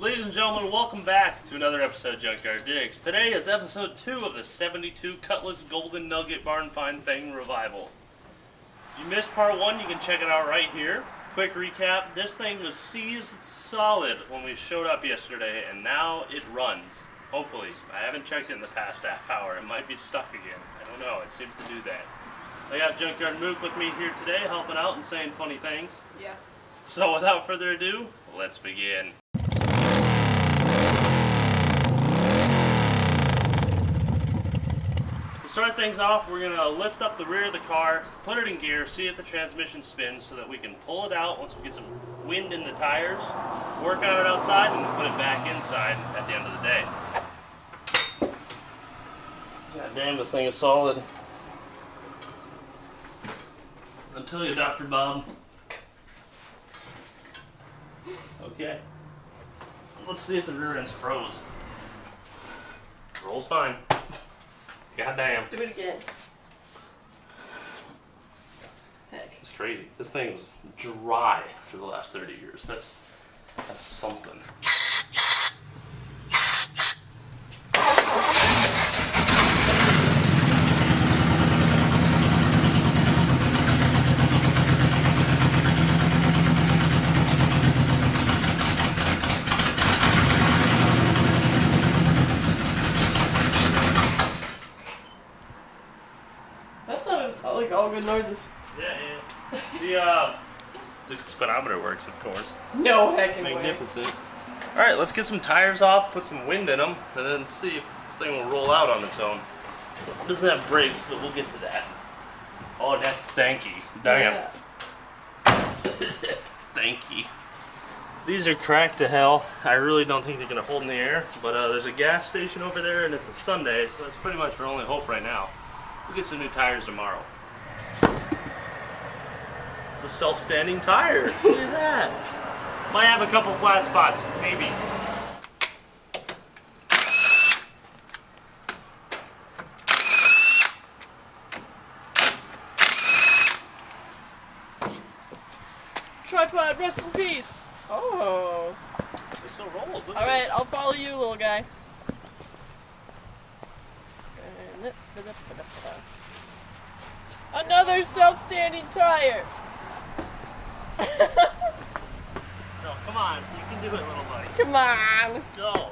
Ladies and gentlemen, welcome back to another episode of Junkyard Digs. Today is episode 2 of the 72 Cutlass Golden Nugget Barn Find Thing Revival. If you missed part 1, you can check it out right here. Quick recap, this thing was seized solid when we showed up yesterday, and now it runs. Hopefully. I haven't checked it in the past half hour. It might be stuck again. I don't know. It seems to do that. I got Junkyard Mook with me here today, helping out and saying funny things. Yeah. So without further ado, let's begin. To start things off, we're going to lift up the rear of the car, put it in gear, see if the transmission spins so that we can pull it out once we get some wind in the tires, work on it outside, and put it back inside at the end of the day. God damn, this thing is solid. I'll tell you, Dr. Bob. Okay. Let's see if the rear end's froze. Rolls fine. God damn. Do it again. Heck. It's crazy. This thing was dry for the last 30 years. That's something. Like all good noises. Yeah. The speedometer works, of course. No heckin' way. Magnificent. Alright, let's get some tires off, put some wind in them, and then see if this thing will roll out on its own. It doesn't have brakes, but we'll get to that. Oh, that's stanky. Damn. Yeah. Stanky. These are cracked to hell. I really don't think they're going to hold in the air, but there's a gas station over there, and it's a Sunday, so that's pretty much our only hope right now. We'll get some new tires tomorrow. The self-standing tire. Look at that. Might have a couple flat spots, maybe. Tripod, rest in peace. Oh. It still rolls. Alright, I'll follow you, little guy. Another self-standing tire. No, come on. You can do it, little buddy. Come on. Go.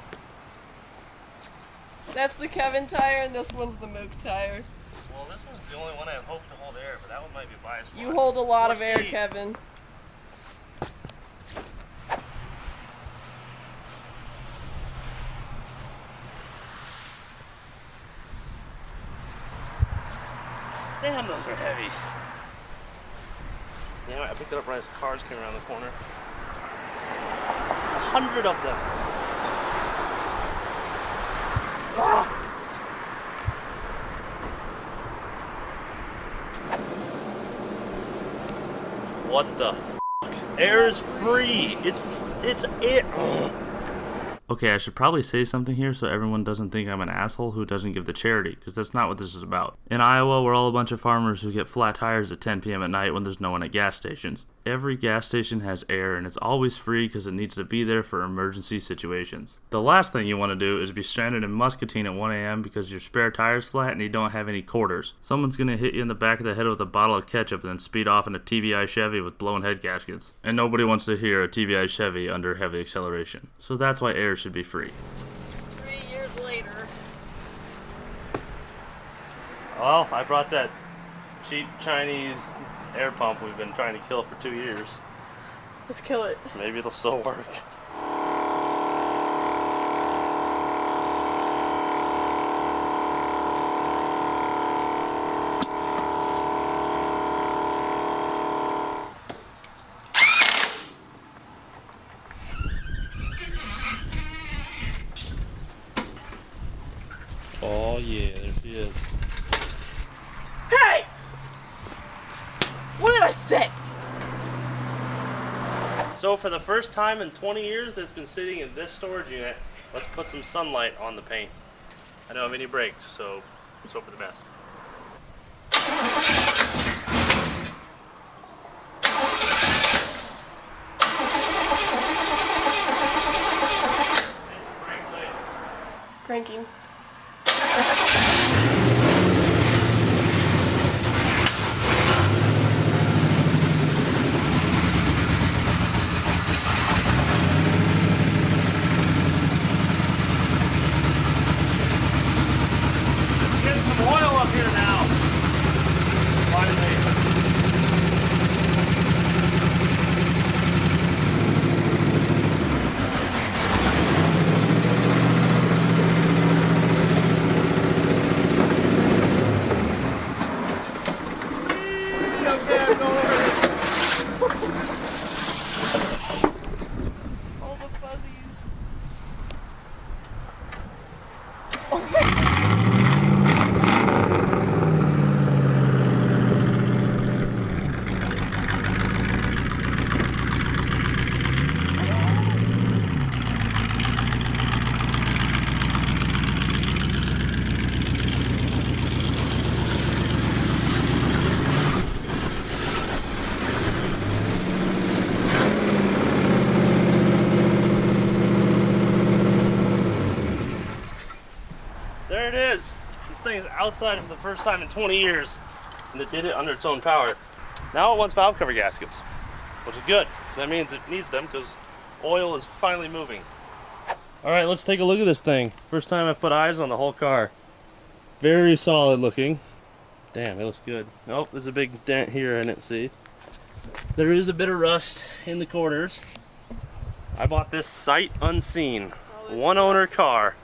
That's the Kevin tire, and this one's the Mook tire. Well, this one's the only one I hope to hold air, but that one might be biased. You hold a lot of air, Kevin. Damn, those are heavy. Damn it, I picked it up right as cars came around the corner. 100 of them. Ah! What the f***? Air is free. It's air. Okay, I should probably say something here so everyone doesn't think I'm an asshole who doesn't give to charity, because that's not what this is about. In Iowa, we're all a bunch of farmers who get flat tires at 10 p.m. at night when there's no one at gas stations. Every gas station has air, and it's always free because it needs to be there for emergency situations. The last thing you want to do is be stranded in Muscatine at 1 a.m. because your spare tire's flat and you don't have any quarters. Someone's going to hit you in the back of the head with a bottle of ketchup and then speed off in a TBI Chevy with blown head gaskets. And nobody wants to hear a TBI Chevy under heavy acceleration. So that's why air should be free. 3 years later. Well, I brought that cheap Chinese air pump we've been trying to kill for 2 years. Let's kill it. Maybe it'll still work. Oh yeah, there she is. Hey! What did I say? So for the first time in 20 years it's been sitting in this storage unit, let's put some sunlight on the paint. I don't have any brakes, so let's hope for the best. Cranking. Getting some oil up here now. Finally. All the fuzzies. There it is. This thing is outside for the first time in 20 years, and it did it under its own power. Now it wants valve cover gaskets, which is good, because that means it needs them, because oil is finally moving. All right, let's take a look at this thing. First time I've put eyes on the whole car. Very solid looking. Damn, it looks good. Oh, there's a big dent here in it, see? There is a bit of rust in the corners. I bought this sight unseen. One owner car.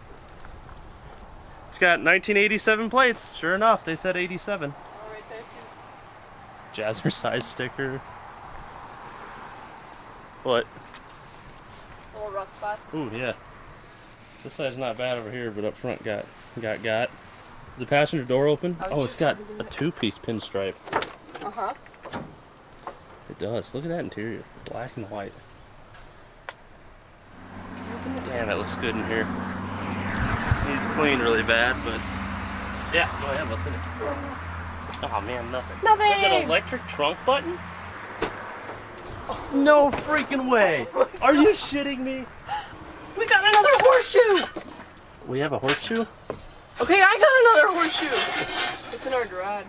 It's got 1987 plates. Sure enough, they said 87. Oh, right there too. Jazzercise sticker. What? Little rust spots. Ooh, yeah. This side's not bad over here, but up front got. Is the passenger door open? Oh, it's got a two-piece pinstripe. Uh-huh. It does. Look at that interior. Black and white. Damn, it looks good in here. Needs cleaned really bad, but yeah, go ahead, what's in it? Oh man, nothing. Nothing! There's an electric trunk button? No freaking way! Are you shitting me? We got another horseshoe! We have a horseshoe? Okay, I got another horseshoe! It's in our garage.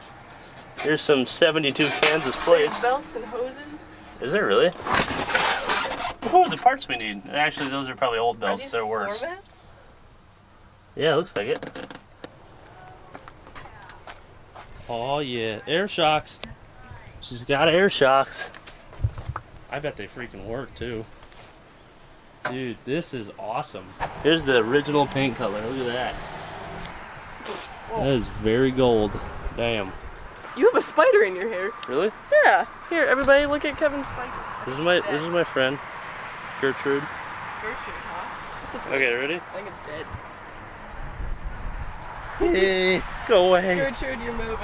Here's some 72 Kansas plates. Belts and hoses. Is there really? Oh, the parts we need. Actually, those are probably old belts. They're worse. Floor mats? Yeah, it looks like it. Oh yeah, air shocks. She's got air shocks. I bet they freaking work too. Dude, this is awesome. Here's the original paint color. Look at that. That is very gold. Damn. You have a spider in your hair. Really? Yeah. Here, everybody, look at Kevin's spider. This is my friend, Gertrude. Gertrude, huh? It's a Okay, ready? I think it's dead. Hey, go away. Gertrude, you're moving.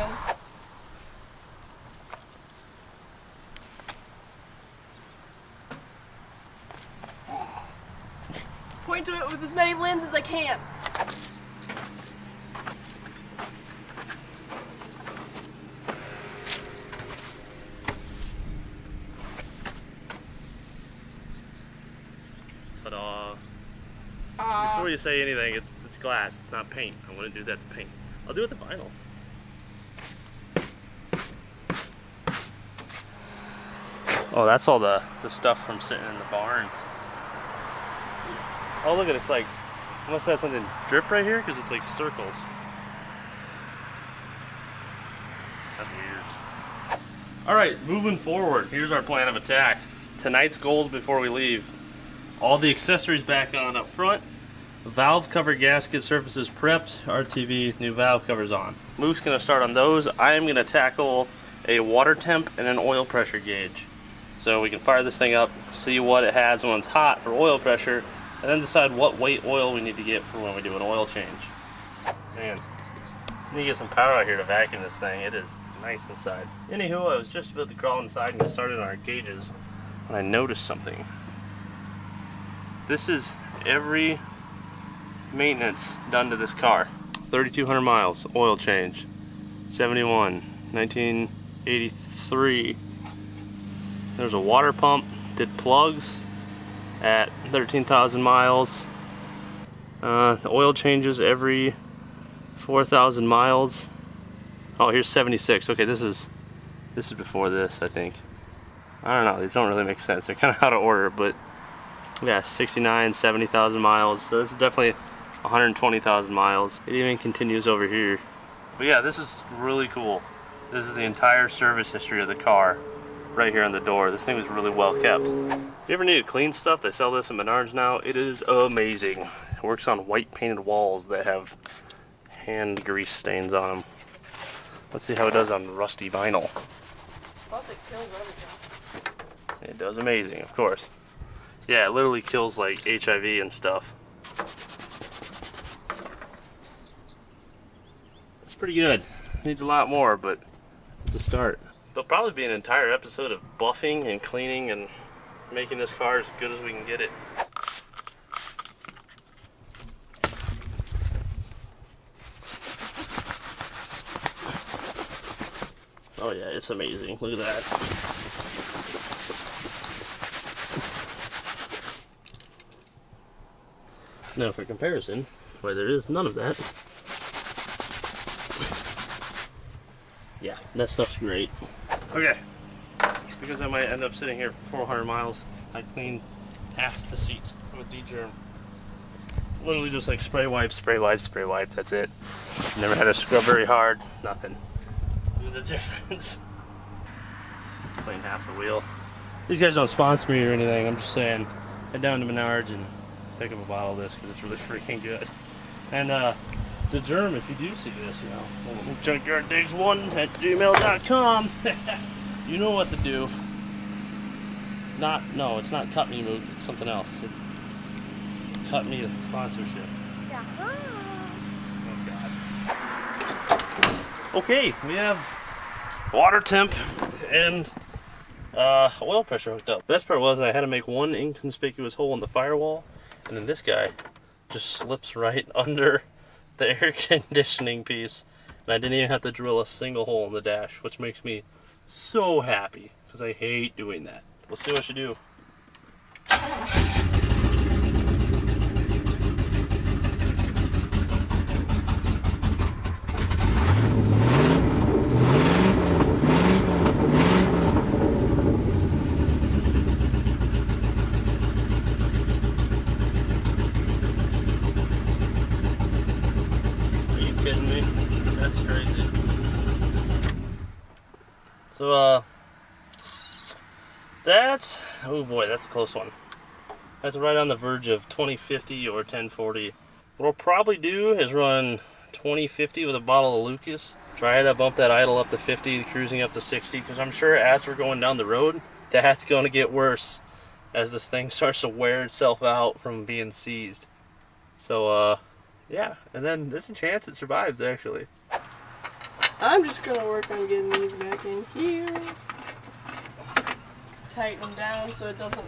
Point to it with as many limbs as I can. Ta-da. Before you say anything, it's glass, it's not paint. I want to do that to paint. I'll do it to vinyl. Oh, that's all the stuff from sitting in the barn. Oh, look at it, it's like, I must have something drip right here, because it's like circles. That's weird. Alright, moving forward, here's our plan of attack. Tonight's goals before we leave. All the accessories back on up front. Valve cover gasket surfaces prepped. RTV, new valve covers on. Mook's going to start on those. I am going to tackle a water temp and an oil pressure gauge. So we can fire this thing up, see what it has when it's hot for oil pressure, and then decide what weight oil we need to get for when we do an oil change. Man, I need to get some power out here to vacuum this thing. It is nice inside. Anywho, I was just about to crawl inside and get started on our gauges when I noticed something. This is every maintenance done to this car. 3,200 miles, oil change. 71, 1983. There's a water pump, did plugs at 13,000 miles. The oil changes every 4,000 miles. Oh, here's 76. Okay, this is before this, I think. I don't know, these don't really make sense. They're kind of out of order, but yeah, 69, 70,000 miles. So this is definitely 120,000 miles. It even continues over here. But yeah, this is really cool. This is the entire service history of the car right here on the door. This thing was really well kept. If you ever need to clean stuff, they sell this at Menards now. It is amazing. It works on white painted walls that have hand grease stains on them. Let's see how it does on rusty vinyl. Plus it kills everything. It does amazing, of course. Yeah, it literally kills like HIV and stuff. It's pretty good. Needs a lot more, but it's a start. There'll probably be an entire episode of buffing and cleaning and making this car as good as we can get it. Oh yeah, it's amazing. Look at that. Now for comparison, where there is none of that. Yeah, that stuff's great. Okay, because I might end up sitting here for 400 miles, I cleaned half the seat with D-germ. Literally just like spray wipes, spray wipes, spray wipes, that's it. Never had to scrub very hard, nothing. Look at the difference. Clean half the wheel. These guys don't sponsor me or anything, I'm just saying, head down to Menards and pick up a bottle of this because it's really freaking good. And the germ, if you do see this, you know, junkyarddigs1@gmail.com. You know what to do. No, it's not Cut Me Mook, it's something else. It's Cut Me sponsorship. Yeah. Oh God. Okay, we have water temp and oil pressure hooked up. Best part was I had to make one inconspicuous hole in the firewall, and then this guy just slips right under the air conditioning piece, and I didn't even have to drill a single hole in the dash, which makes me so happy because I hate doing that. We'll see what you do. Kidding me? That's crazy. So that's, oh boy, that's a close one. That's right on the verge of 2050 or 1040. What I'll probably do is run 2050 with a bottle of Lucas. Try to bump that idle up to 50, cruising up to 60, because I'm sure as we're going down the road, that's going to get worse as this thing starts to wear itself out from being seized. So yeah, and then there's a chance it survives, actually. I'm just gonna work on getting these back in here. Tighten them down so it doesn't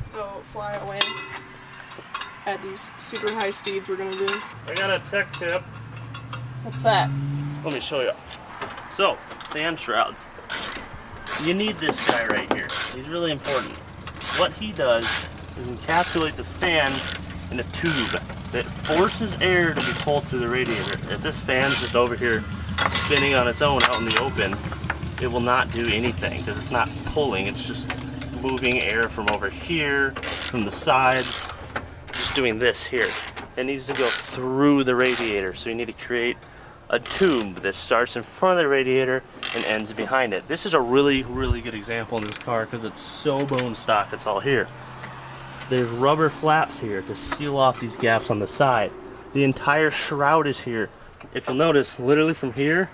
fly away at these super high speeds we're gonna do. I got a tech tip. What's that? Let me show you. So, fan shrouds. You need this guy right here. He's really important. What he does is encapsulate the fan in a tube that forces air to be pulled through the radiator. If this fan's just over here spinning on its own out in the open, it will not do anything because it's not pulling, it's just moving air from over here, from the sides, just doing this here. It needs to go through the radiator, so you need to create a tube that starts in front of the radiator and ends behind it. This is a really, really good example in this car because it's so bone stock, it's all here. There's rubber flaps here to seal off these gaps on the side. The entire shroud is here. If you'll notice, literally from here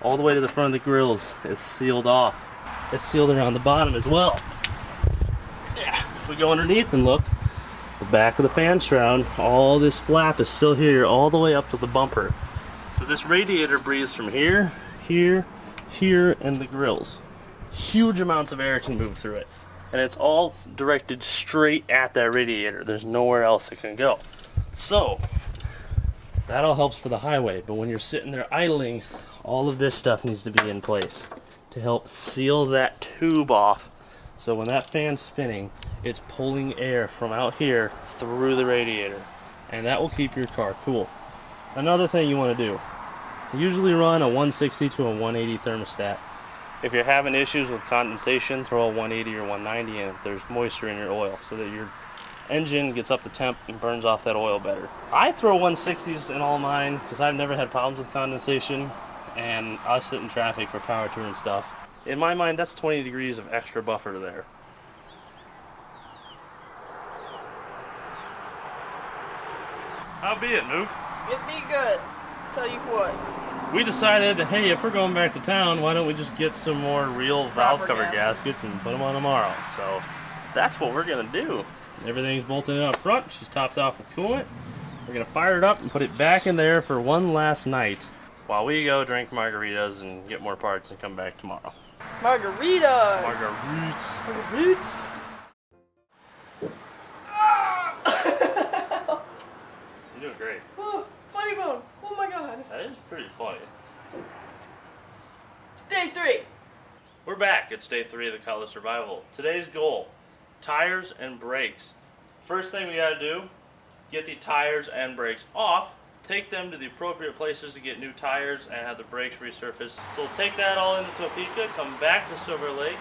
all the way to the front of the grills is sealed off. It's sealed around the bottom as well. Yeah. If we go underneath and look, the back of the fan shroud, all this flap is still here all the way up to the bumper. So this radiator breathes from here, here, here, and the grills. Huge amounts of air can move through it. And it's all directed straight at that radiator. There's nowhere else it can go. So, that all helps for the highway, but when you're sitting there idling, all of this stuff needs to be in place to help seal that tube off. So when that fan's spinning, it's pulling air from out here through the radiator and that will keep your car cool. Another thing you want to do, usually run a 160 to a 180 thermostat. If you're having issues with condensation, throw a 180 or 190 in if there's moisture in your oil so that your engine gets up to temp and burns off that oil better. I throw 160s in all mine because I've never had problems with condensation, and I sit in traffic for power tour and stuff. In my mind, that's 20 degrees of extra buffer there. How be it, Mook? It'd be good. Tell you what. We decided, hey, if we're going back to town, why don't we just get some more real valve cover gaskets and put them on tomorrow? So that's what we're gonna do. Everything's bolted in up front. She's topped off with coolant. We're gonna fire it up and put it back in there for one last night while we go drink margaritas and get more parts and come back tomorrow. Margaritas! Margaritas. Margaritas! You're doing great. Oh, funny bone! Oh my god! That is pretty funny. Day 3! We're back. It's day 3 of the Cutlass Survival. Today's goal, tires and brakes. First thing we gotta do, get the tires and brakes off, take them to the appropriate places to get new tires and have the brakes resurfaced. So we'll take that all into Topeka, come back to Silver Lake,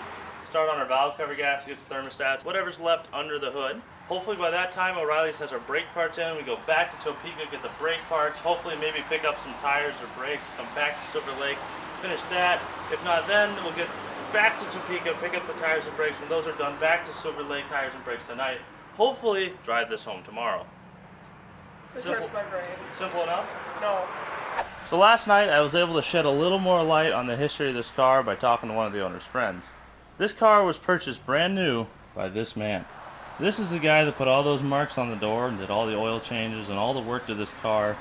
start on our valve cover gaskets, thermostats, whatever's left under the hood. Hopefully by that time O'Reilly's has our brake parts in. We go back to Topeka, get the brake parts, hopefully maybe pick up some tires or brakes, come back to Silver Lake, finish that. If not, then we'll get back to Topeka, pick up the tires and brakes. When those are done, back to Silver Lake, tires and brakes tonight. Hopefully drive this home tomorrow. This hurts my brain. Simple enough? No. So last night I was able to shed a little more light on the history of this car by talking to one of the owner's friends. This car was purchased brand new by this man. This is the guy that put all those marks on the door and did all the oil changes and all the work to this car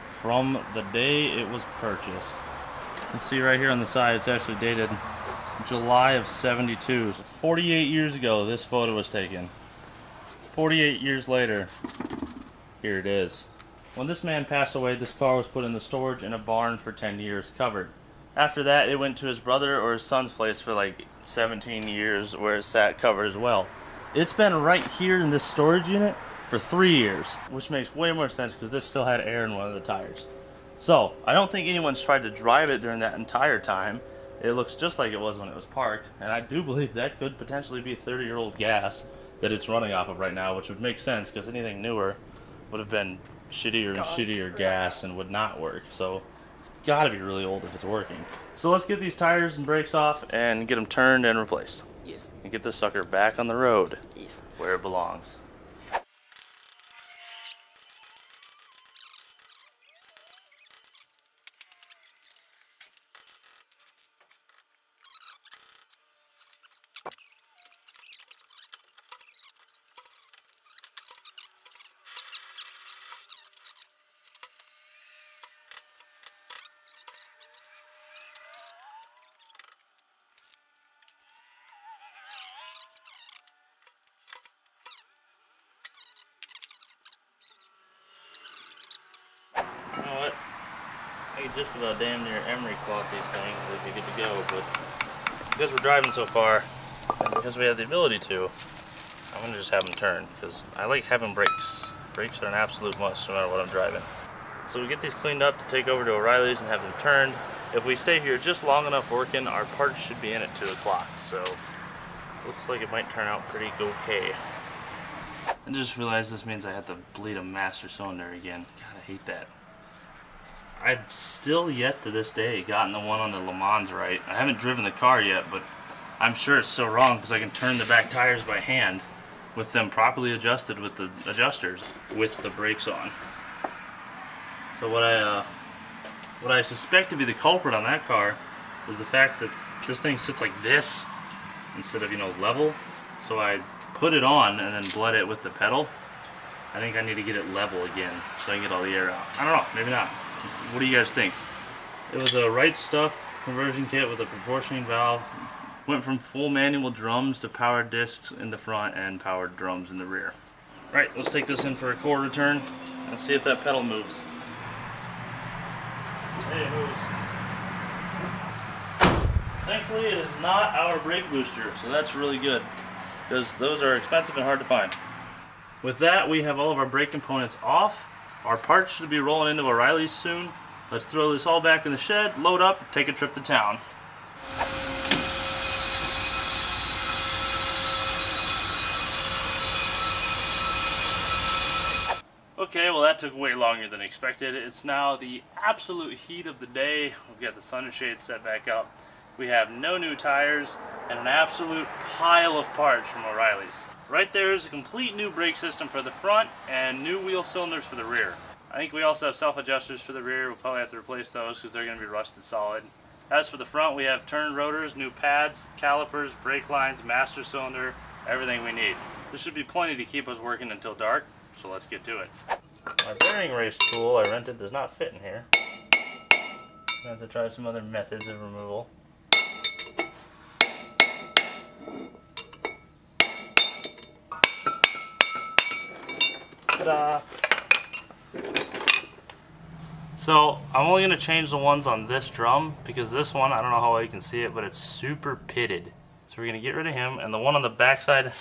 from the day it was purchased. You can see right here on the side it's actually dated July of '72. So 48 years ago this photo was taken. 48 years later, here it is. When this man passed away, this car was put in the storage in a barn for 10 years covered. After that, it went to his brother or his son's place for like 17 years where it sat covered as well. It's been right here in this storage unit for 3 years, which makes way more sense because this still had air in one of the tires. So, I don't think anyone's tried to drive it during that entire time. It looks just like it was when it was parked, and I do believe that could potentially be 30-year-old gas that it's running off of right now, which would make sense because anything newer would have been shittier and shittier gas and would not work. So it's got to be really old if it's working. So let's get these tires and brakes off and get them turned and replaced. Yes. And get this sucker back on the road. Yes. Where it belongs. You know what? I could just about damn near emery cloth these things, they'd be good to go, but because we're driving so far, and because we have the ability to, I'm going to just have them turned, because I like having brakes. Brakes are an absolute must no matter what I'm driving. So we get these cleaned up to take over to O'Reilly's and have them turned. If we stay here just long enough working, our parts should be in at 2 o'clock, so looks like it might turn out pretty okay. I just realized this means I have to bleed a master cylinder again. God, I hate that. I've still yet to this day gotten the one on the Le Mans right. I haven't driven the car yet, but I'm sure it's still wrong because I can turn the back tires by hand with them properly adjusted with the adjusters with the brakes on. So what I suspect to be the culprit on that car is the fact that this thing sits like this instead of, you know, level. So I put it on and then bled it with the pedal. I think I need to get it level again so I can get all the air out. I don't know, maybe not. What do you guys think? It was a Right Stuff conversion kit with a proportioning valve. Went from full manual drums to powered discs in the front and powered drums in the rear. Right, let's take this in for a core return and see if that pedal moves. Hey, it moves. Thankfully it is not our brake booster, so that's really good, because those are expensive and hard to find. With that, we have all of our brake components off. Our parts should be rolling into O'Reilly's soon. Let's throw this all back in the shed, load up, take a trip to town. Okay, well that took way longer than expected. It's now the absolute heat of the day. We've got the sunshade set back up. We have no new tires and an absolute pile of parts from O'Reilly's. Right there is a complete new brake system for the front and new wheel cylinders for the rear. I think we also have self-adjusters for the rear. We'll probably have to replace those because they're going to be rusted solid. As for the front, we have turned rotors, new pads, calipers, brake lines, master cylinder, everything we need. This should be plenty to keep us working until dark, so let's get to it. My bearing race tool I rented does not fit in here. I have to try some other methods of removal. Ta-da! So I'm only going to change the ones on this drum because this one, I don't know how well you can see it, but it's super pitted. So we're going to get rid of him, and the one on the backside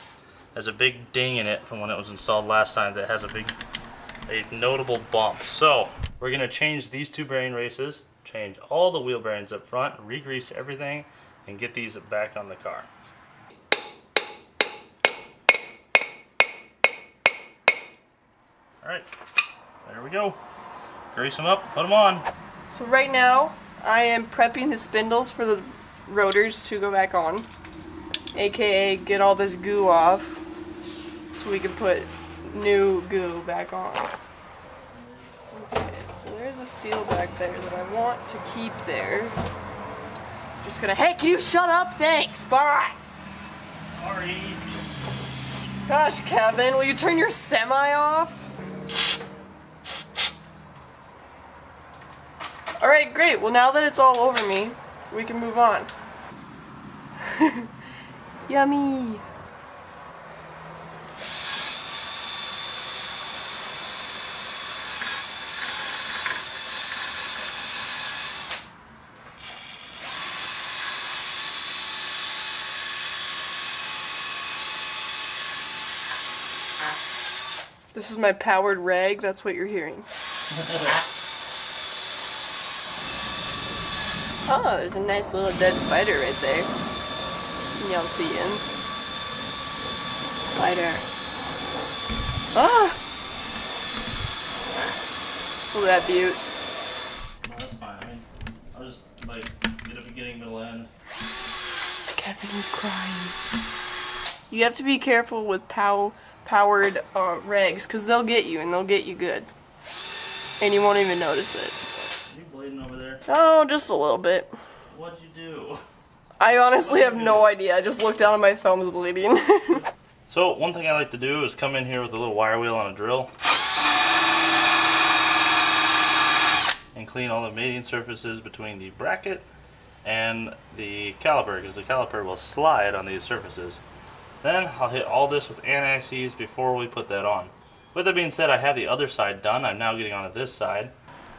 has a big ding in it from when it was installed last time that has a notable bump. So we're going to change these two bearing races, change all the wheel bearings up front, re-grease everything, and get these back on the car. Alright, there we go. Grease them up, put them on. So right now, I am prepping the spindles for the rotors to go back on. AKA get all this goo off so we can put new goo back on. Okay, so there's the seal back there that I want to keep there. Just gonna, hey, can you shut up? Thanks, bye! Sorry. Gosh, Kevin, will you turn your semi off? Alright, great. Well, now that it's all over me, we can move on. Yummy! This is my powered rag, that's what you're hearing. Oh, there's a nice little dead spider right there. Can y'all see him? Spider. Ah! Look at that beaut. No, that's fine. I mean, I'll just like get a beginning, middle, end. Kevin is crying. You have to be careful with powered rags, because they'll get you, and they'll get you good. And you won't even notice it. Are you bleeding over there? Oh, just a little bit. What'd you do? I honestly have no idea. I just looked down and my thumb's bleeding. So, one thing I like to do is come in here with a little wire wheel on a drill and clean all the mating surfaces between the bracket and the caliper, because the caliper will slide on these surfaces. Then I'll hit all this with anti-seize before we put that on. With that being said, I have the other side done. I'm now getting onto this side.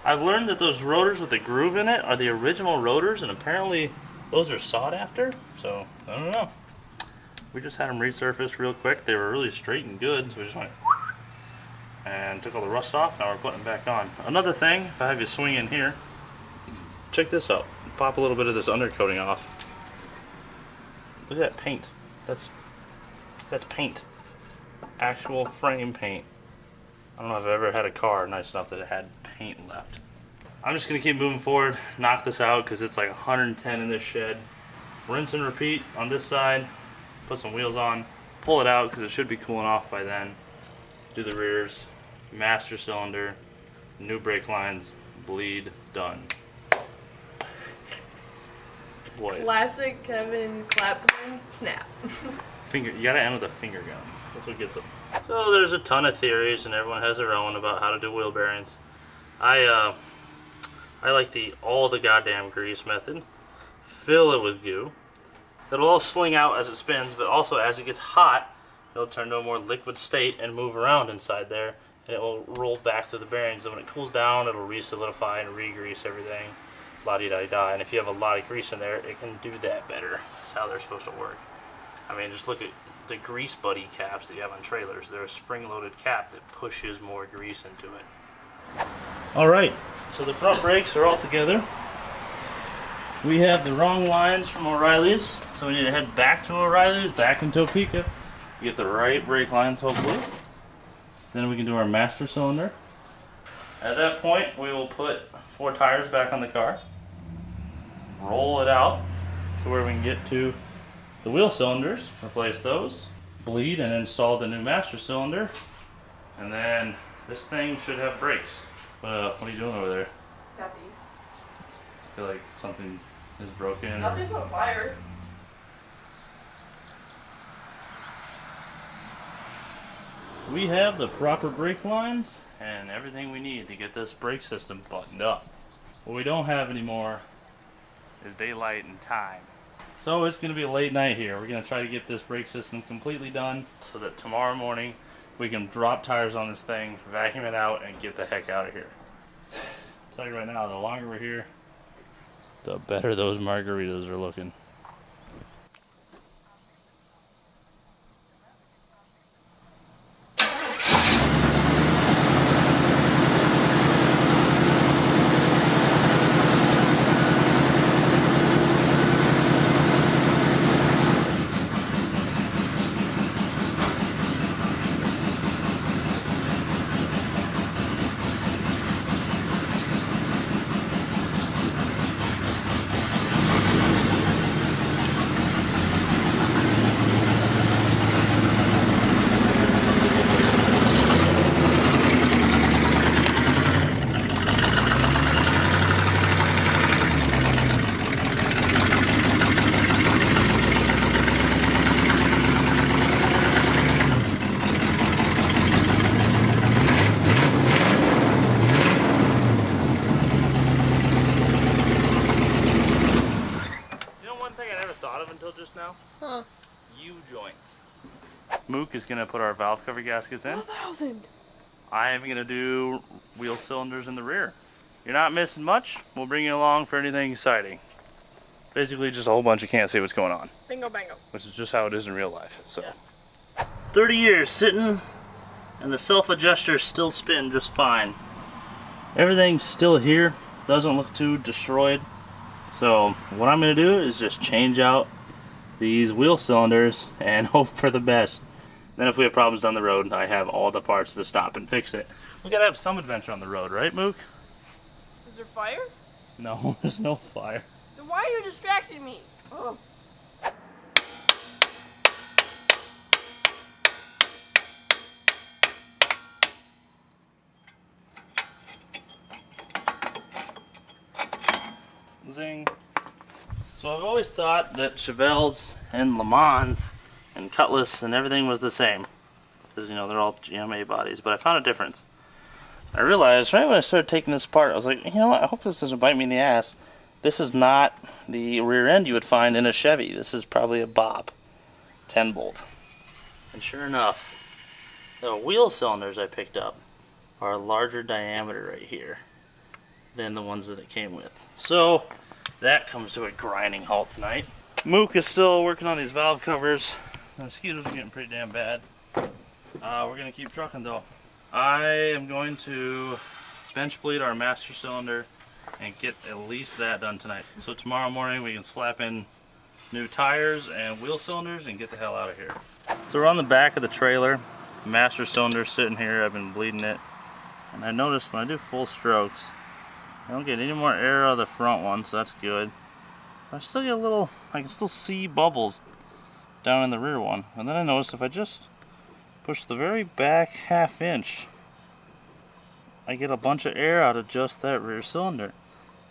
I've learned that those rotors with the groove in it are the original rotors, and apparently those are sought after, so I don't know. We just had them resurfaced real quick. They were really straight and good, so we just went and took all the rust off. Now we're putting them back on. Another thing, if I have you swing in here, check this out. Pop a little bit of this undercoating off. Look at that paint. That's paint. Actual frame paint. I don't know if I've ever had a car nice enough that it had paint left. I'm just going to keep moving forward, knock this out because it's like 110 in this shed. Rinse and repeat on this side, put some wheels on, pull it out because it should be cooling off by then. Do the rears, master cylinder, new brake lines, bleed, done. Boy. Classic Kevin Clapton snap. You gotta end with a finger gun. That's what gets them. So there's a ton of theories, and everyone has their own about how to do wheel bearings. I like the all the goddamn grease method. Fill it with goo. It'll all sling out as it spins, but also as it gets hot, it'll turn to a more liquid state and move around inside there, and it will roll back through the bearings. And when it cools down, it'll re-solidify and re-grease everything. La-di-da-di-da. And if you have a lot of grease in there, it can do that better. That's how they're supposed to work. I mean, just look at the grease buddy caps that you have on trailers. They're a spring-loaded cap that pushes more grease into it. Alright, so the front brakes are all together. We have the wrong lines from O'Reilly's, so we need to head back to O'Reilly's, back in Topeka, to get the right brake lines, hopefully. Then we can do our master cylinder. At that point, we will put 4 tires back on the car, roll it out to where we can get to the wheel cylinders, replace those, bleed and install the new master cylinder, and then this thing should have brakes. What are you doing over there? Happy. I feel like something is broken. Nothing's on fire. We have the proper brake lines and everything we need to get this brake system buttoned up. What we don't have anymore is daylight and time. So it's going to be a late night here. We're going to try to get this brake system completely done so that tomorrow morning we can drop tires on this thing, vacuum it out, and get the heck out of here. I'll tell you right now, the longer we're here, the better those margaritas are looking. Just now? Huh. U-joints. Mook is going to put our valve cover gaskets in. 1,000. I am going to do wheel cylinders in the rear. You're not missing much. We'll bring you along for anything exciting. Basically just a whole bunch of can't see what's going on. Bingo bango. Which is just how it is in real life. So, yeah. 30 years sitting and the self-adjusters still spin just fine. Everything's still here. Doesn't look too destroyed. So what I'm going to do is just change out these wheel cylinders and hope for the best. Then if we have problems down the road, I have all the parts to stop and fix it. We gotta have some adventure on the road, right, Mook? Is there fire? No, there's no fire. Then why are you distracting me? Oh. Zing. So I've always thought that Chevelle's and Le Mans and Cutlass and everything was the same. Because, you know, they're all GMA bodies. But I found a difference. I realized right when I started taking this apart, I was like, you know what, I hope this doesn't bite me in the ass. This is not the rear end you would find in a Chevy. This is probably a Bob 10 bolt. And sure enough, the wheel cylinders I picked up are a larger diameter right here than the ones that it came with. So that comes to a grinding halt tonight. Mook is still working on these valve covers. The mosquitoes are getting pretty damn bad. We're going to keep trucking though. I am going to bench bleed our master cylinder and get at least that done tonight. So tomorrow morning we can slap in new tires and wheel cylinders and get the hell out of here. So we're on the back of the trailer. The master cylinder's sitting here. I've been bleeding it. And I noticed when I do full strokes, I don't get any more air out of the front one, so that's good. I still get a little, I can still see bubbles down in the rear one. And then I noticed if I just push the very back ½ inch, I get a bunch of air out of just that rear cylinder.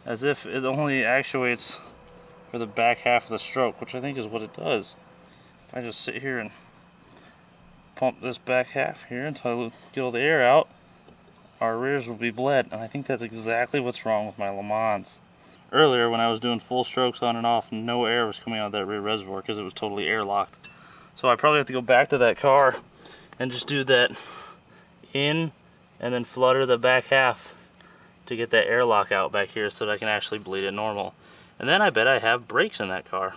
As if it only actuates for the back half of the stroke, which I think is what it does. If I just sit here and pump this back half here until I get all the air out, our rears will be bled, and I think that's exactly what's wrong with my Le Mans. Earlier when I was doing full strokes on and off, no air was coming out of that rear reservoir because it was totally airlocked. So I probably have to go back to that car and just do that in and then flutter the back half to get that airlock out back here so that I can actually bleed it normal. And then I bet I have brakes in that car.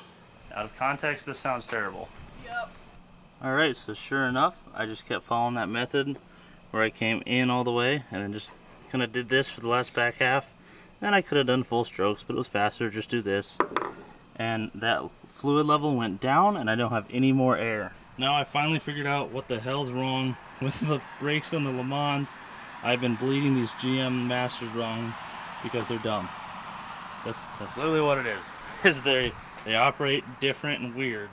Out of context, this sounds terrible. Yep. Alright, so sure enough, I just kept following that method where I came in all the way and then just kind of did this for the last back half. And I could have done full strokes, but it was faster, just do this. And that fluid level went down and I don't have any more air. Now I finally figured out what the hell's wrong with the brakes on the Le Mans. I've been bleeding these GM Masters wrong because they're dumb. That's literally what it is. They operate different and weird,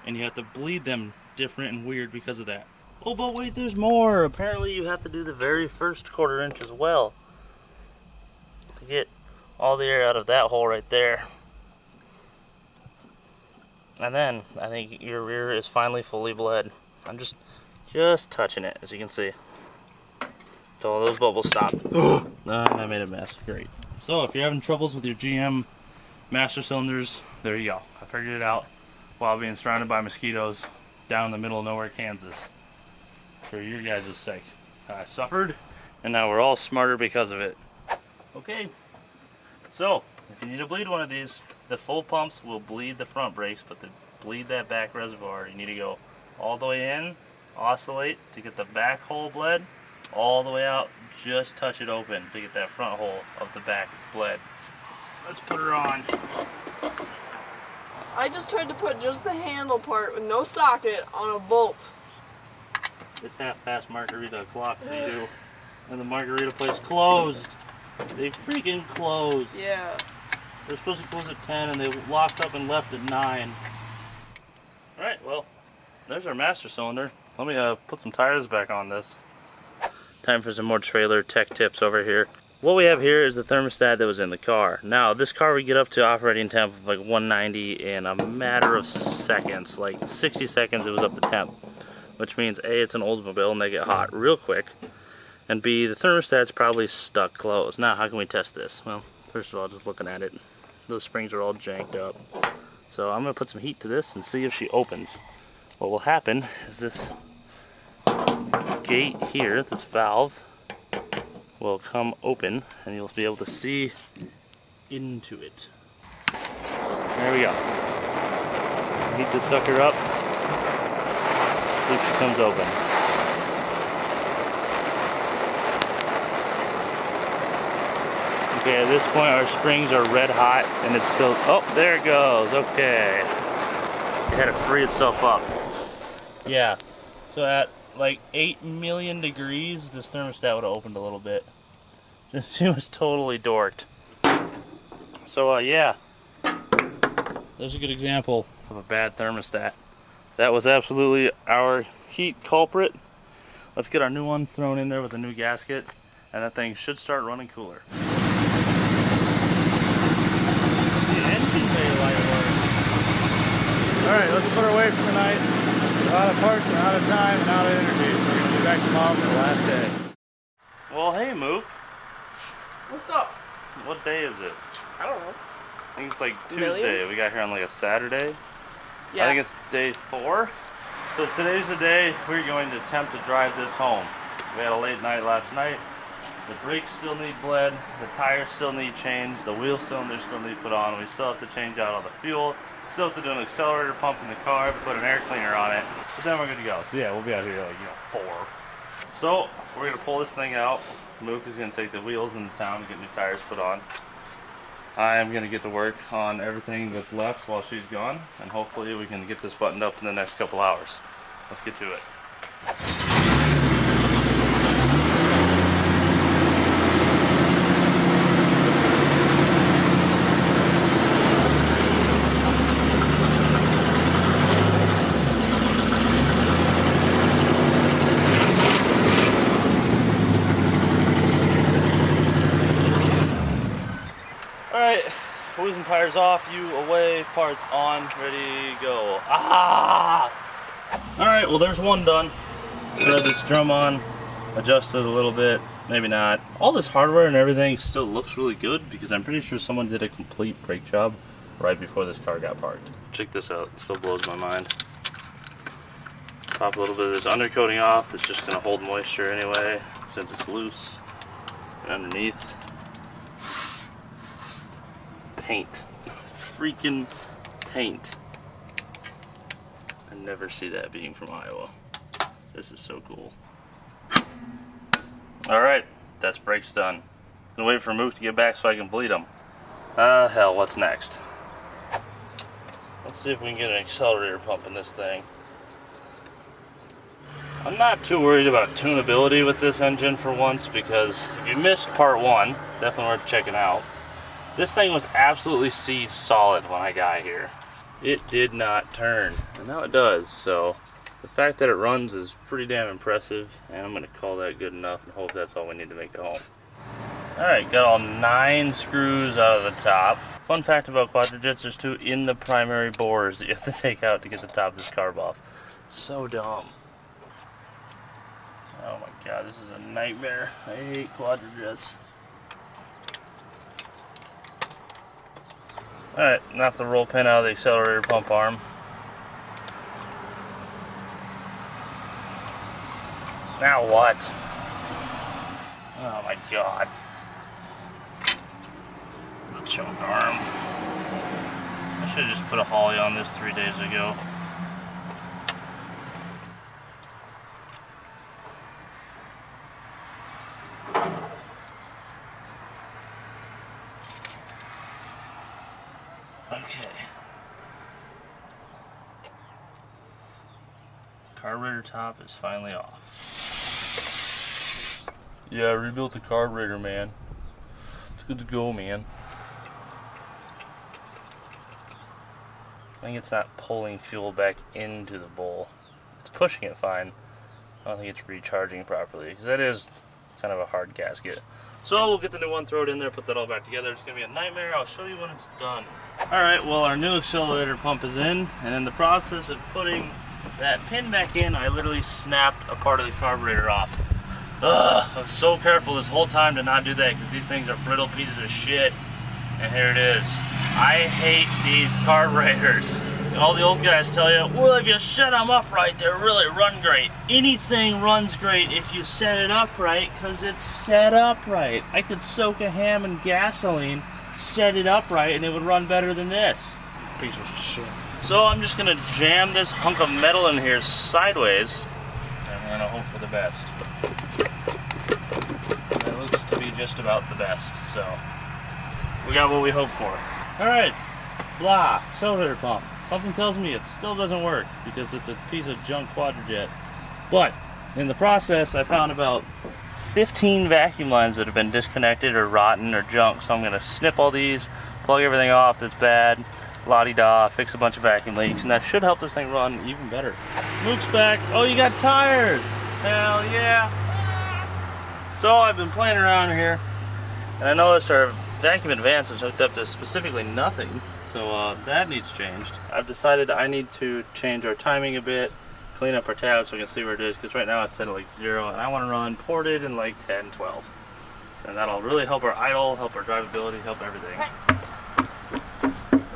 and you have to bleed them different and weird because of that. Oh, but wait, there's more. Apparently you have to do the very first 1/4 inch as well to get all the air out of that hole right there. And then I think your rear is finally fully bled. I'm just touching it, as you can see. So all those bubbles stop. And I made a mess. Great. So if you're having troubles with your GM master cylinders, there you go. I figured it out while being surrounded by mosquitoes down in the middle of nowhere, Kansas. For your guys' sake. I suffered, and now we're all smarter because of it. Okay. So, if you need to bleed one of these, the full pumps will bleed the front brakes, but to bleed that back reservoir, you need to go all the way in, oscillate to get the back hole bled, all the way out, just touch it open to get that front hole of the back bled. Let's put her on. I just tried to put just the handle part with no socket on a bolt. It's half past margarita o'clock for you, and the margarita place closed. They freaking closed. Yeah. They're supposed to close at 10 and they locked up and left at 9. Alright, well, there's our master cylinder. Let me put some tires back on this. Time for some more trailer tech tips over here. What we have here is the thermostat that was in the car. Now, this car we get up to operating temp of like 190 in a matter of seconds. Like 60 seconds it was up to temp. Which means A, it's an Oldsmobile and they get hot real quick. And B, the thermostat's probably stuck closed. Now, how can we test this? Well, first of all, just looking at it, those springs are all janked up. So I'm going to put some heat to this and see if she opens. What will happen is this gate here, this valve, will come open and you'll be able to see into it. There we go. Heat this sucker up. See if she comes open. Okay, at this point our springs are red hot and it's still, oh, there it goes, okay. It had to free itself up. Yeah, so at like 8 million degrees, this thermostat would have opened a little bit. She was totally dorked. So yeah, there's a good example of a bad thermostat. That was absolutely our heat culprit. Let's get our new one thrown in there with a new gasket, and that thing should start running cooler. Alright, let's put her away for the night. We're out of parts and out of time and out of energy, so we're going to be back tomorrow for the last day. Well, hey Mook. What's up? What day is it? I don't know. I think it's like Tuesday. We got here on like a Saturday. Yeah. I think it's day 4. So today's the day we're going to attempt to drive this home. We had a late night last night. The brakes still need bled, the tires still need changed, the wheel cylinders still need put on, we still have to change out all the fuel, still have to do an accelerator pump in the car, put an air cleaner on it, but then we're good to go. So yeah, we'll be out here like, 4. So, we're going to pull this thing out. Mook is going to take the wheels into town and get new tires put on. I am going to get to work on everything that's left while she's gone, and hopefully we can get this buttoned up in the next couple hours. Let's get to it. Alright, wheels and tires off, you away, parts on, ready, go. Ah! Alright, well there's one done. Thread this drum on, adjust it a little bit, maybe not. All this hardware and everything still looks really good because I'm pretty sure someone did a complete brake job right before this car got parked. Check this out, it still blows my mind. Pop a little bit of this undercoating off that's just going to hold moisture anyway since it's loose. And underneath, paint. Freaking paint. never see that being from Iowa. This is so cool. Alright, that's brakes done. Gonna wait for Mook to get back so I can bleed him. Hell, what's next? Let's see if we can get an accelerator pump in this thing. I'm not too worried about tunability with this engine for once, because if you missed part 1, definitely worth checking out. This thing was absolutely seized solid when I got here. It did not turn, and now it does, so the fact that it runs is pretty damn impressive, and I'm going to call that good enough and hope that's all we need to make it home. Alright, got all 9 screws out of the top. Fun fact about quadrojets, there's 2 in the primary bores that you have to take out to get the top of this carb off. So dumb. Oh my god, this is a nightmare. I hate quadrojets. Alright, knock the roll pin out of the accelerator pump arm. Now what? Oh my god. The choke arm. I should have just put a holly on this 3 days ago. Okay. Carburetor top is finally off. Yeah, I rebuilt the carburetor, man. It's good to go, man. I think it's not pulling fuel back into the bowl. It's pushing it fine. I don't think it's recharging properly, because that is kind of a hard gasket. So we'll get the new one, throw it in there, put that all back together. It's going to be a nightmare. I'll show you when it's done. Alright, well, our new accelerator pump is in, and in the process of putting that pin back in, I literally snapped a part of the carburetor off. Ugh, I was so careful this whole time to not do that, because these things are brittle pieces of shit. And here it is. I hate these carburetors. All the old guys tell you, well, if you set them up right, they really run great. Anything runs great if you set it up right, because it's set up right. I could soak a ham in gasoline, set it up right, and it would run better than this. Piece of shit. So I'm just going to jam this hunk of metal in here sideways, and I'm going to hope for the best. That looks to be just about the best, so we got what we hoped for. Alright, blah, accelerator pump. Something tells me it still doesn't work because it's a piece of junk quadrojet. But in the process, I found about 15 vacuum lines that have been disconnected or rotten or junk. So I'm going to snip all these, plug everything off that's bad, la-di-da, fix a bunch of vacuum leaks, and that should help this thing run even better. Mook's back. Oh, you got tires. Hell yeah. So I've been playing around here, and I noticed our vacuum advance is hooked up to specifically nothing. So that needs changed. I've decided I need to change our timing a bit, clean up our tabs so we can see where it is, because right now it's set at like 0, and I want to run ported in like 10, 12. So that'll really help our idle, help our drivability, help everything.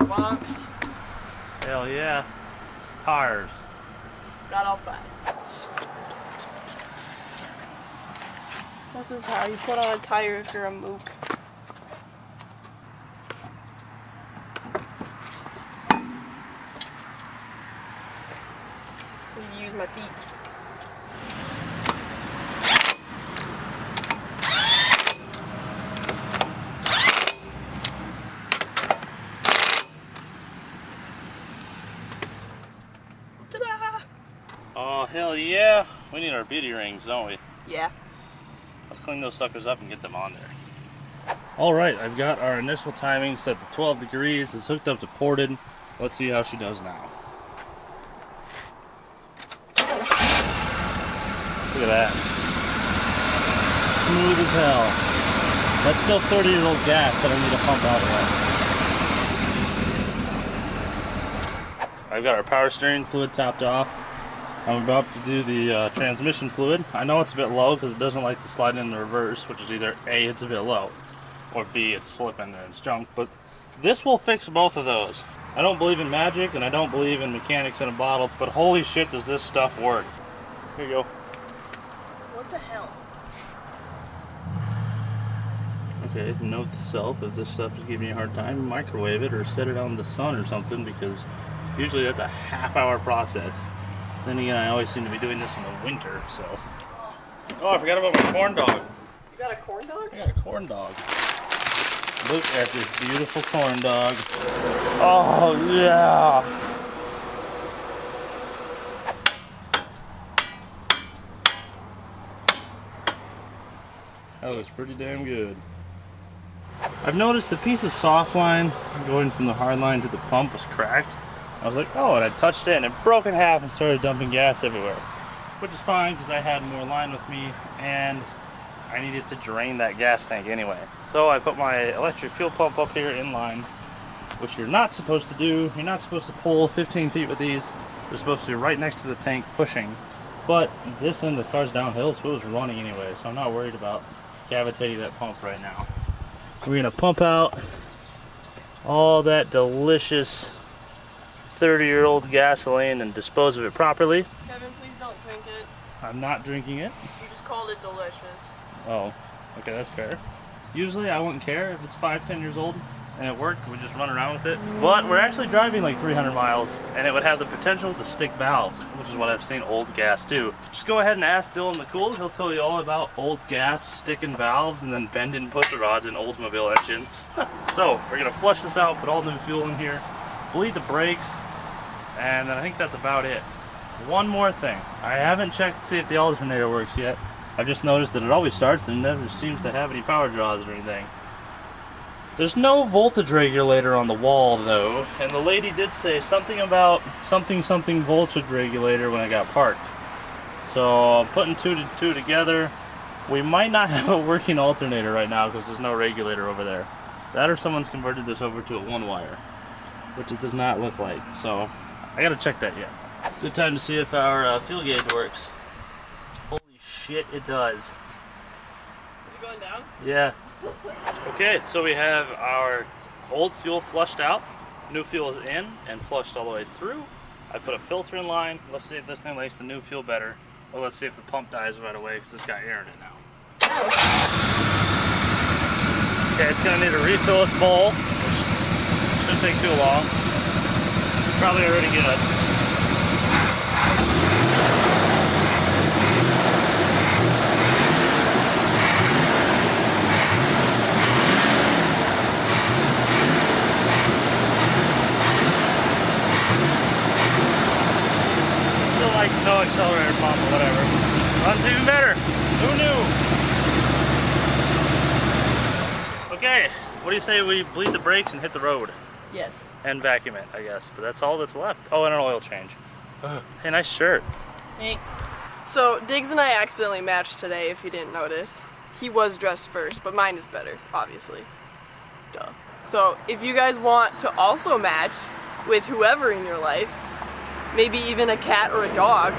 Bonks. Hell yeah. Tires. Got all 5. This is how you put on a tire if you're a Mook. Use my feet. Ta-da! Oh, hell yeah. We need our beauty rings, don't we? Yeah. Let's clean those suckers up and get them on there. Alright, I've got our initial timing set to 12 degrees. It's hooked up to ported. Let's see how she does now. Look at that. Smooth as hell. That's still 30-year-old gas that I need to pump out of. I've got our power steering fluid topped off. I'm about to do the transmission fluid. I know it's a bit low because it doesn't like to slide in the reverse, which is either A, it's a bit low, or B, it's slipping and it's junk. But this will fix both of those. I don't believe in magic and I don't believe in mechanics in a bottle, but holy shit does this stuff work. Here you go. What the hell? Okay, note to self, if this stuff is giving you a hard time, microwave it or set it on the sun or something, because usually that's a half-hour process. Then again, I always seem to be doing this in the winter, so. Oh, I forgot about my corn dog. You got a corn dog? I got a corn dog. Look at this beautiful corn dog. Oh, yeah. That looks pretty damn good. I've noticed the piece of soft line going from the hard line to the pump was cracked. I was like, oh, and I touched it and it broke in half and started dumping gas everywhere. Which is fine because I had more line with me and I needed to drain that gas tank anyway. So I put my electric fuel pump up here in line, which you're not supposed to do. You're not supposed to pull 15 feet with these. You're supposed to be right next to the tank pushing. But this end of the car's downhill, so it was running anyway, so I'm not worried about cavitating that pump right now. We're gonna pump out all that delicious 30-year-old gasoline and dispose of it properly. Kevin, please don't drink it. I'm not drinking it. You just called it delicious. Oh, okay, that's fair. Usually I wouldn't care if it's 5-10 years old and it worked, we'd just run around with it. But we're actually driving like 300 miles and it would have the potential to stick valves, which is what I've seen old gas do. Just go ahead and ask Dylan McCool, he'll tell you all about old gas sticking valves and then bending pusher rods in Oldsmobile engines. So, we're gonna flush this out, put all new fuel in here, bleed the brakes, and then I think that's about it. One more thing. I haven't checked to see if the alternator works yet. I've just noticed that it always starts and never seems to have any power draws or anything. There's no voltage regulator on the wall though, and the lady did say something about something voltage regulator when I got parked. So I'm putting two to two together. We might not have a working alternator right now because there's no regulator over there. That or someone's converted this over to a one wire, which it does not look like. So I gotta check that yet. Good time to see if our fuel gauge works. Holy shit, it does. Is it going down? Yeah. Okay, so we have our old fuel flushed out, new fuel is in and flushed all the way through. I put a filter in line. Let's see if this thing likes the new fuel better. Or let's see if the pump dies right away because it's got air in it now. Okay, it's going to need a refill its bowl. Shouldn't take too long. It's probably already good. Like no accelerator pump or whatever. Runs even better. Who knew? Okay, what do you say we bleed the brakes and hit the road? Yes. And vacuum it, I guess. But that's all that's left. Oh, and an oil change. Hey, nice shirt. Thanks. So, Diggs and I accidentally matched today, if you didn't notice. He was dressed first, but mine is better, obviously. Duh. So, if you guys want to also match with whoever in your life, maybe even a cat or a dog.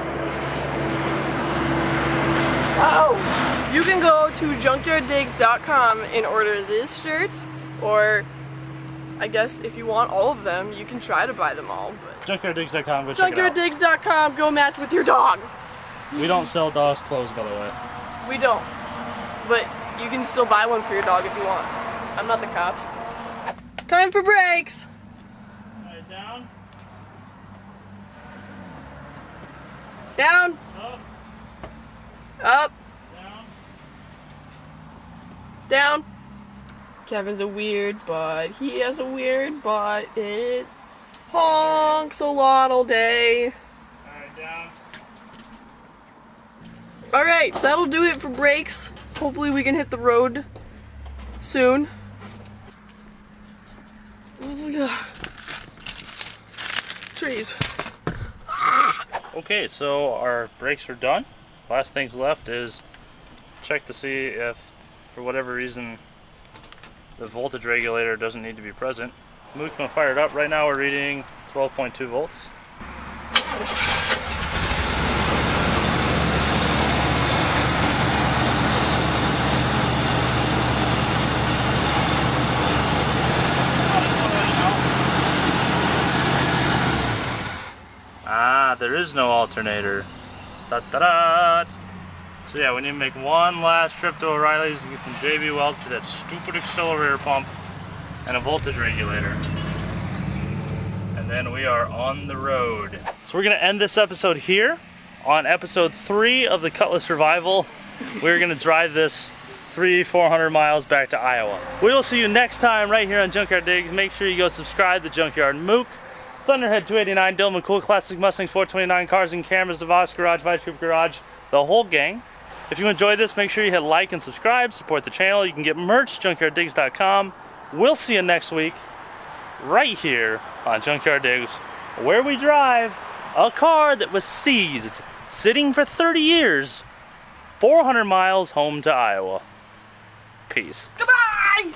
Oh! You can go to junkyarddigs.com and order this shirt, or I guess if you want all of them, you can try to buy them all. But Junkyarddigs.com, go check it out. Junkyarddigs.com, go match with your dog. We don't sell dogs' clothes, by the way. We don't, but you can still buy one for your dog if you want. I'm not the cops. Time for brakes! Alright, down. Down. Up. Up. Down. Down. Kevin's a weird butt. He has a weird butt. It honks a lot all day. Alright, down. Alright, that'll do it for brakes. Hopefully we can hit the road soon. Trees. Okay, so our brakes are done. Last things left is check to see if, for whatever reason, the voltage regulator doesn't need to be present. Mook gonna fire it up. Right now we're reading 12.2 volts. Ah, there is no alternator. Da-da-da. So yeah, we need to make one last trip to O'Reilly's and get some JB weld for that stupid accelerator pump and a voltage regulator. And And then we are on the road. So we're gonna end this episode here on episode 3 of the Cutlass Survival. We're gonna drive this 300-400 miles back to Iowa. We will see you next time right here on Junkyard Digs. Make sure you go subscribe to Junkyard Mook, Thunderhead 289, Dylan McCool, Classic Mustangs 429, Cars and Cameras, Deboss Garage, Vice Group Garage, the whole gang. If you enjoyed this, make sure you hit like and subscribe, support the channel. You can get merch, junkyarddigs.com. We'll see you next week right here on Junkyard Digs, where we drive a car that was seized, sitting for 30 years, 400 miles home to Iowa. Peace. Goodbye!